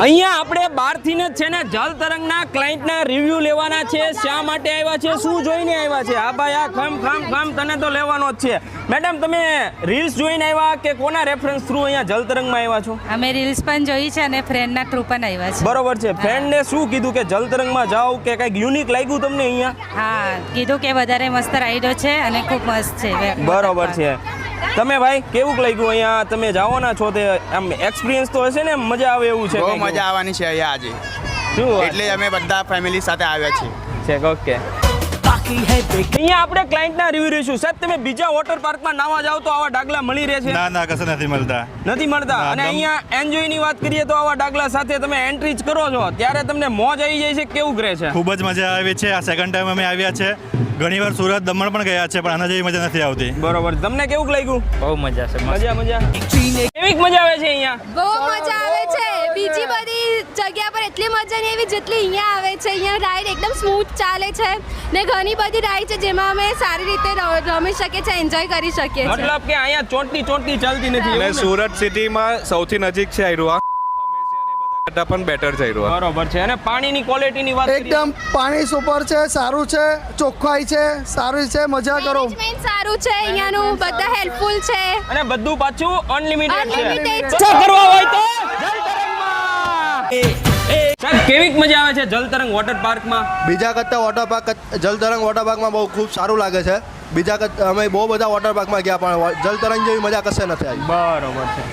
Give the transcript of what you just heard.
અહીંયા આપણે બહારથી જ છે ને જલ તરંગના ક્લાયન્ટના રિવ્યુ લેવાના છે. શા માટે આવ્યા છે, શું જોઈને આવ્યા છે? હા ભાઈ, આ ખમ તને તો લેવાનો જ છે. મેડમ, તમે રીલ્સ જોઈને આવ્યા કે કોના રેફરન્સ થ્રુ અહીંયા જલ તરંગમાં આવ્યા છો? અમે રીલ્સ પણ જોઈ છે અને ફ્રેન્ડના થ્રુ પણ આવ્યા છે. બરોબર છે. ફ્રેન્ડને શું કીધું કે જલ તરંગમાં જાઓ કે કંઈક યુનિક લાગ્યું તમને અહીંયા? હા, કીધું કે વધારે મસ્ત રાઈડો છે અને ખૂબ મસ્ત છે. બરોબર છે. તમે ભાઈ કેવું લાગ્યું અહીંયા? તમે જવાના છો તે આમ એક્સપિરિયન્સ તો હશે ને, મજા આવે એવું છે? બહુ મજા આવવાની છે અહીંયા આજે, શું એટલે અમે બધા ફેમિલી સાથે આવ્યા છીએ. ઓકે. અહીંયા આપણે ક્લાયન્ટના રિવ્યુ રહીશું. સાહેબ, તમે બીજા વોટર પાર્કમાં નાવા જાવ તો આવા ડાગલા મળી રહે છે? ના કશે નથી મળતા. નથી મળતા. અને અહીંયા એન્જોયની વાત કરીએ તો આવા ડાગલા સાથે તમે એન્ટ્રી જ કરો છો ત્યારે તમને મોજ આવી જાય છે, કેવું કરે છે? ખૂબ જ મજા આવી છે. આ સેકન્ડ ટાઈમ અમે આવ્યા છે. ઘણીવાર સુરત, દમણ પણ ગયા છે, પણ આના જેવી મજા નથી આવતી. બરોબર. તમને કેવું લાગ્યું? બહુ મજા છે. મજા કેવી મજા આવે છે અહીંયા? બહુ મજા આવે છે. બીજી બધી જગ્યા પર એટલી મજા નહીં એવી જેટલી અહીંયા આવે છે. અહીંયા રાઈડ એકદમ સ્મૂથ ચાલે છે ને ઘણી બધી રાઈડ છે જેમાં અમે સારી રીતે રમી શકીએ છીએ, એન્જોય કરી શકીએ છીએ. મતલબ કે અહીંયા ચોટતી ચાલતી નથી. અને સુરત સિટીમાં સૌથી નજીક છે આયરુઆ. કરતા પણ બેટર છે આયરુઆ. બરોબર છે. અને પાણીની ક્વોલિટીની વાત કરીએ? એકદમ પાણી સુપર છે, સારું છે, ચોખ્ખાઈ છે, સારું છે, મજા કરો. મેનેજમેન્ટ સારું છે અહીંયાનું, બધા હેલ્પફુલ છે. અને બધું પાછું અનલિમિટેડ છે. Unlimited શું કરવા હોય તો જલ તરંગમાં. સાહેબ, કેવી મજા આવે છે જલ તરંગ વોટર પાર્કમાં? બીજા કરતાં વોટર પાર્ક જલ તરંગ વોટર પાર્કમાં બહુ ખૂબ સારું લાગે છે. બીજા કરતાં અમે બહુ બધા વોટર પાર્કમાં ગયા પણ જલ તરંગ જેવી મજા કશે નથી આવી. બરોબર છે.